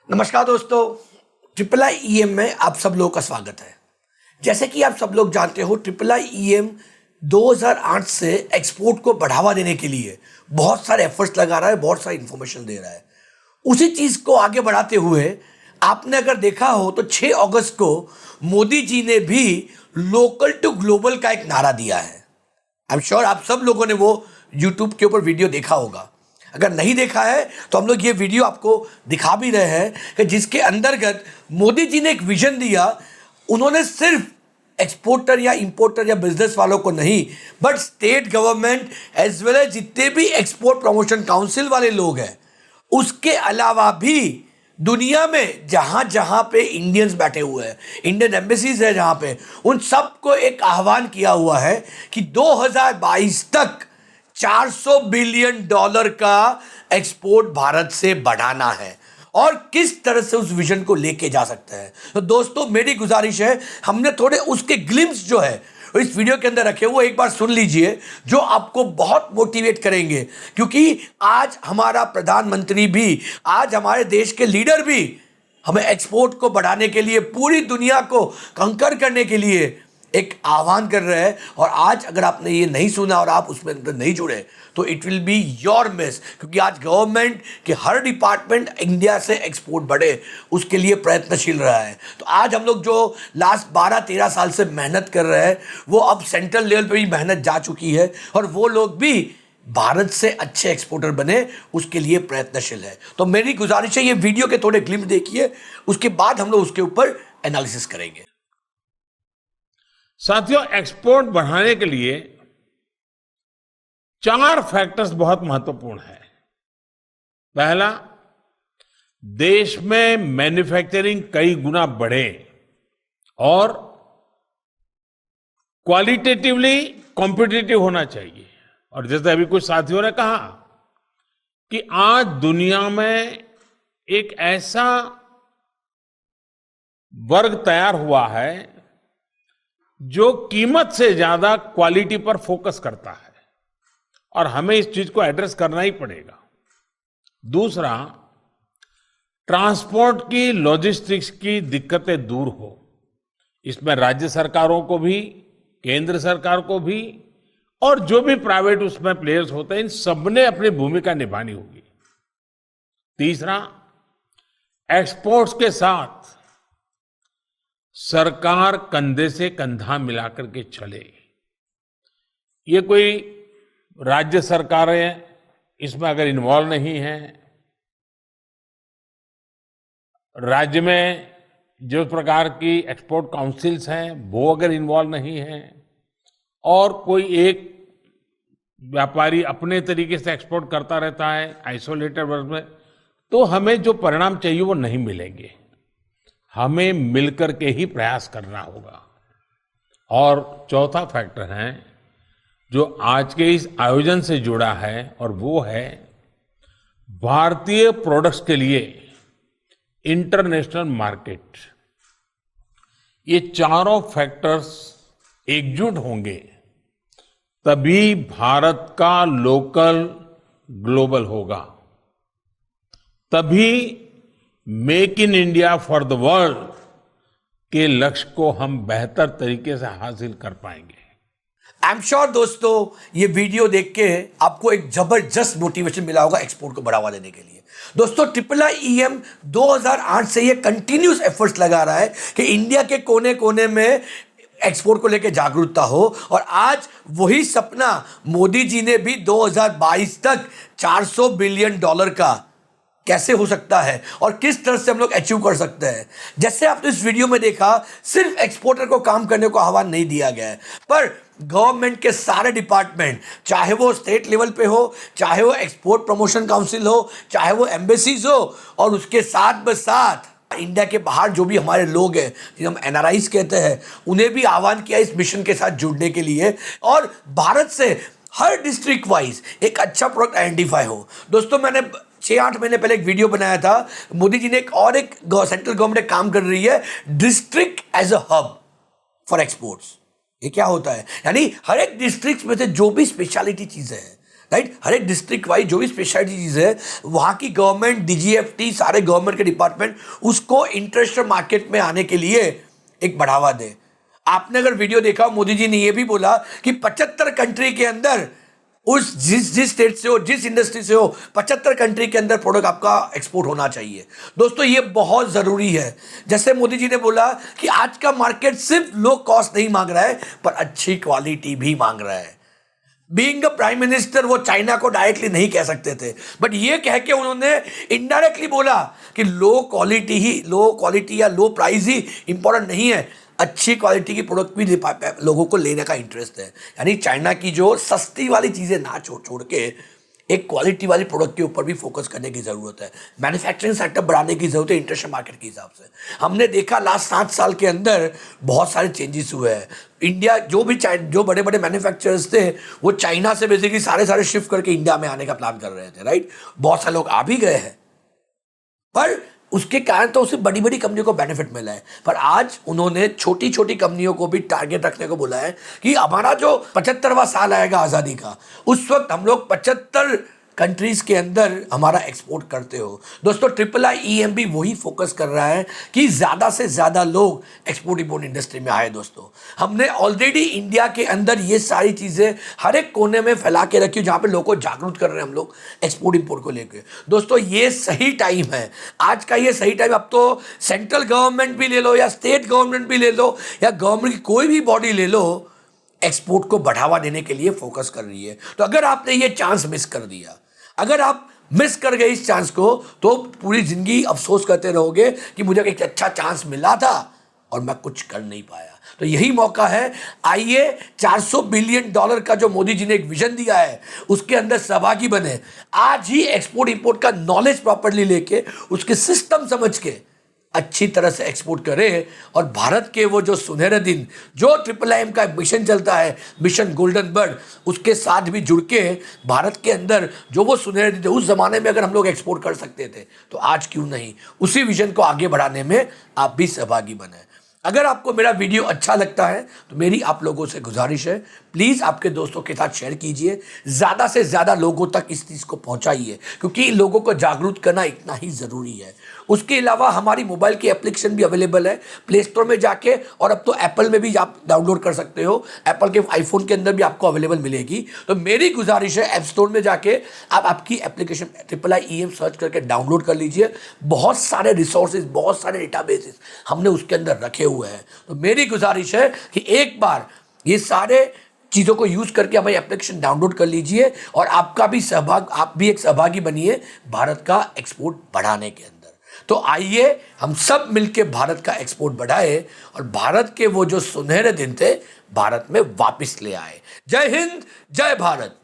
नमस्कार दोस्तों, triple I EM में आप सब लोगों का स्वागत है। जैसे कि आप सब लोग जानते हो, ट्रिपल आई ईएम 2008 से एक्सपोर्ट को बढ़ावा देने के लिए बहुत सारे एफर्ट्स लगा रहा है, बहुत सारी इंफॉर्मेशन दे रहा है। उसी चीज़ को आगे बढ़ाते हुए आपने अगर देखा हो तो 6 अगस्त को मोदी जी ने भी लोकल टू ग्लोबल का एक नारा दिया है। आई एम श्योर आप सब लोगों ने वो यूट्यूब के ऊपर वीडियो देखा होगा। अगर नहीं देखा है तो हम लोग ये वीडियो आपको दिखा भी रहे हैं कि जिसके अंतर्गत मोदी जी ने एक विजन दिया। उन्होंने सिर्फ एक्सपोर्टर या इंपोर्टर या बिजनेस वालों को नहीं, but state government as well as जितने भी एक्सपोर्ट प्रमोशन काउंसिल वाले लोग हैं, उसके अलावा भी दुनिया में जहां जहां पे इंडियंस बैठे हुए हैं, इंडियन एम्बेसीज है जहां पे, उन सबको एक आह्वान किया हुआ है कि 2022 तक $400 बिलियन का एक्सपोर्ट भारत से बढ़ाना है और किस तरह से उस विजन को लेके जा सकते हैं। तो दोस्तों, मेरी गुजारिश है, हमने थोड़े उसके ग्लिम्स जो है इस वीडियो के अंदर रखे, वो एक बार सुन लीजिए, जो आपको बहुत मोटिवेट करेंगे। क्योंकि आज हमारा प्रधानमंत्री भी, आज हमारे देश के लीडर भी हमें एक्सपोर्ट को बढ़ाने के लिए, पूरी दुनिया को कंकर करने के लिए एक आह्वान कर रहे हैं। और आज अगर आपने ये नहीं सुना और आप उसमें अंदर नहीं जुड़े तो it will be your miss, क्योंकि आज गवर्नमेंट के हर डिपार्टमेंट इंडिया से एक्सपोर्ट बढ़े उसके लिए प्रयत्नशील रहा है। तो आज हम लोग जो लास्ट 12-13 साल से मेहनत कर रहे हैं, वो अब सेंट्रल लेवल पे भी मेहनत जा चुकी है और वो लोग भी भारत से अच्छे एक्सपोर्टर बने उसके लिए प्रयत्नशील है। तो मेरी गुजारिश है, ये वीडियो के थोड़े ग्लिम्स देखिए, उसके बाद हम लोग उसके ऊपर एनालिसिस करेंगे। साथियों, एक्सपोर्ट बढ़ाने के लिए 4 फैक्टर्स बहुत महत्वपूर्ण है। पहला, देश में मैन्युफैक्चरिंग कई गुना बढ़े और क्वालिटेटिवली कॉम्पिटिटिव होना चाहिए। और जैसे अभी कुछ साथियों ने कहा कि आज दुनिया में एक ऐसा वर्ग तैयार हुआ है जो कीमत से ज्यादा क्वालिटी पर फोकस करता है और हमें इस चीज को एड्रेस करना ही पड़ेगा। दूसरा, ट्रांसपोर्ट की, लॉजिस्टिक्स की दिक्कतें दूर हो, इसमें राज्य सरकारों को भी, केंद्र सरकार को भी और जो भी प्राइवेट उसमें प्लेयर्स होते हैं, इन सबने अपनी भूमिका निभानी होगी। तीसरा, एक्सपोर्ट्स के साथ सरकार कंधे से कंधा मिलाकर के चले। ये कोई राज्य सरकारें इसमें अगर इन्वॉल्व नहीं है, राज्य में जो प्रकार की एक्सपोर्ट काउंसिल्स हैं वो अगर इन्वॉल्व नहीं है और कोई एक व्यापारी अपने तरीके से एक्सपोर्ट करता रहता है आइसोलेटेड वर्ग में, तो हमें जो परिणाम चाहिए वो नहीं मिलेंगे। हमें मिलकर के ही प्रयास करना होगा। और चौथा फैक्टर है जो आज के इस आयोजन से जुड़ा है, और वो है भारतीय प्रोडक्ट्स के लिए इंटरनेशनल मार्केट। ये चारों फैक्टर्स एकजुट होंगे तभी भारत का लोकल ग्लोबल होगा, तभी make in India for the world के लक्ष्य को हम बेहतर तरीके से हासिल कर पाएंगे। आई एम श्योर दोस्तों, ये वीडियो देख के आपको एक जबरदस्त मोटिवेशन मिला होगा एक्सपोर्ट को बढ़ावा देने के लिए। दोस्तों, ट्रिपल आई ईएम 2008 से ये कंटिन्यूस एफर्ट्स लगा रहा है कि इंडिया के कोने कोने में एक्सपोर्ट को लेकर जागरूकता हो, और आज वही सपना मोदी जी ने भी 2022 तक $400 बिलियन का कैसे हो सकता है और किस तरह से हम लोग अचीव कर सकते हैं। जैसे आपने इस वीडियो में देखा, सिर्फ एक्सपोर्टर को काम करने को आह्वान नहीं दिया गया है, पर गवर्नमेंट के सारे डिपार्टमेंट, चाहे वो स्टेट लेवल पे हो, चाहे वो एक्सपोर्ट प्रमोशन काउंसिल हो, चाहे वो एम्बेसीज हो, और उसके साथ बसाथ इंडिया के बाहर जो भी हमारे लोग हैं, जिन्हें हम एनआरआईज कहते हैं, उन्हें भी आह्वान किया इस मिशन के साथ जुड़ने के लिए, और भारत से हर डिस्ट्रिक्ट वाइज एक अच्छा प्रोडक्ट आइडेंटिफाई हो। दोस्तों, मैंने 6-8 महीने पहले एक वीडियो बनाया था। मोदी जी ने एक सेंट्रल गवर्नमेंट काम कर रही है, district as a hub for exports. ये क्या होता है? यानी हर एक डिस्ट्रिक्ट में से जो भी स्पेशलिटी चीजें हैं, राइट। हर एक डिस्ट्रिक्ट वाइज जो भी स्पेशलिटी चीज़ है, वहाँ की गवर्नमेंट, डीजीएफटी, सारे गवर्नमेंट के डिपार्टमेंट उसको इंटरनेशनल मार्केट में आने के लिए एक बढ़ावा दे। आपने अगर वीडियो देखा, मोदी जी ने यह भी बोला कि 75 कंट्री के अंदर, उस जिस स्टेट से हो, जिस इंडस्ट्री से हो, 75 कंट्री के अंदर प्रोडक्ट आपका एक्सपोर्ट होना चाहिए। दोस्तों ये बहुत ज़रूरी है। जैसे मोदी जी ने बोला कि आज का मार्केट सिर्फ लो कॉस्ट नहीं मांग रहा है, पर अच्छी क्वालिटी भी मांग रहा है। बीइंग अ प्राइम मिनिस्टर वो चाइना को डायरेक्टली नहीं कह सकते थे, बट ये कह के उन्होंने इनडायरेक्टली बोला कि लो क्वालिटी या लो प्राइस ही इंपॉर्टेंट नहीं है, अच्छी क्वालिटी की प्रोडक्ट भी लोगों को लेने का इंटरेस्ट है। यानी चाइना की जो सस्ती वाली चीज़ें ना छोड़ के एक क्वालिटी वाली प्रोडक्ट के ऊपर भी फोकस करने की ज़रूरत है। मैन्युफैक्चरिंग सेटअप बढ़ाने की ज़रूरत है इंटरनेशनल मार्केट के हिसाब से। हमने देखा लास्ट 7 साल के अंदर बहुत सारे चेंजेस हुए हैं। इंडिया जो बड़े बड़े मैन्युफैक्चरर्स थे वो चाइना से बेसिकली सारे शिफ्ट करके इंडिया में आने का प्लान कर रहे थे, राइट। बहुत सारे लोग आ भी गए हैं, पर उसके कारण तो उसे बड़ी बड़ी कंपनियों को बेनिफिट मिला है। पर आज उन्होंने छोटी छोटी कंपनियों को भी टारगेट रखने को बोला है कि हमारा जो 75वां साल आएगा आज़ादी का, उस वक्त हम लोग 75 कंट्रीज़ के अंदर हमारा एक्सपोर्ट करते हो। दोस्तों IIIEM भी वही फोकस कर रहा है कि ज़्यादा से ज़्यादा लोग एक्सपोर्ट इंपोर्ट इंडस्ट्री में आए। दोस्तों हमने ऑलरेडी इंडिया के अंदर ये सारी चीज़ें हर एक कोने में फैला के रखी, जहाँ पे लोगों को जागरूक कर रहे हैं हम लोग एक्सपोर्ट इंपोर्ट को लेकर। दोस्तों ये सही टाइम है, आज का ये सही टाइम। अब तो सेंट्रल गवर्नमेंट भी ले लो या स्टेट गवर्नमेंट भी ले लो या गवर्नमेंट की कोई भी बॉडी ले लो, एक्सपोर्ट को बढ़ावा देने के लिए फोकस कर रही है। तो अगर आपने ये चांस मिस कर दिया, अगर आप मिस कर गए इस चांस को, तो पूरी जिंदगी अफसोस करते रहोगे कि मुझे एक अच्छा चांस मिला था और मैं कुछ कर नहीं पाया। तो यही मौका है, आइए $400 बिलियन का जो मोदी जी ने एक विजन दिया है उसके अंदर सहभागी बने। आज ही एक्सपोर्ट इंपोर्ट का नॉलेज प्रॉपर्ली लेके, उसके सिस्टम समझ के अच्छी तरह से एक्सपोर्ट करें और भारत के वो जो सुनहरे दिन, जो IIIM का मिशन चलता है, मिशन गोल्डन बर्ड, उसके साथ भी जुड़ के भारत के अंदर जो वो सुनहरे दिन थे, उस ज़माने में अगर हम लोग एक्सपोर्ट कर सकते थे तो आज क्यों नहीं, उसी विजन को आगे बढ़ाने में आप भी सहभागी बने। अगर आपको मेरा वीडियो अच्छा लगता है तो मेरी आप लोगों से गुजारिश है, प्लीज़ आपके दोस्तों के साथ शेयर कीजिए, ज़्यादा से ज़्यादा लोगों तक इस चीज़ को पहुंचाइए, क्योंकि लोगों को जागरूक करना इतना ही ज़रूरी है। उसके अलावा हमारी मोबाइल की एप्लीकेशन भी अवेलेबल है प्ले स्टोर में जाके, और अब तो एप्पल में भी आप डाउनलोड कर सकते हो, एप्पल के आईफोन के अंदर भी आपको अवेलेबल मिलेगी। तो मेरी गुजारिश है, ऐप स्टोर में जाके आप आपकी एप्लीकेशन IIIEM सर्च करके डाउनलोड कर लीजिए। बहुत सारे रिसोर्सेज, बहुत सारे डेटाबेसेस हमने उसके अंदर रखे हुए हैं। तो मेरी गुजारिश है कि एक बार ये सारे चीज़ों को यूज़ करके हमारी एप्लीकेशन डाउनलोड कर लीजिए और आप भी एक सहभागी बनिए भारत का एक्सपोर्ट बढ़ाने के अंदर। तो आइए हम सब मिलके भारत का एक्सपोर्ट बढ़ाए और भारत के वो जो सुनहरे दिन थे भारत में वापस ले आए। जय हिंद, जय भारत।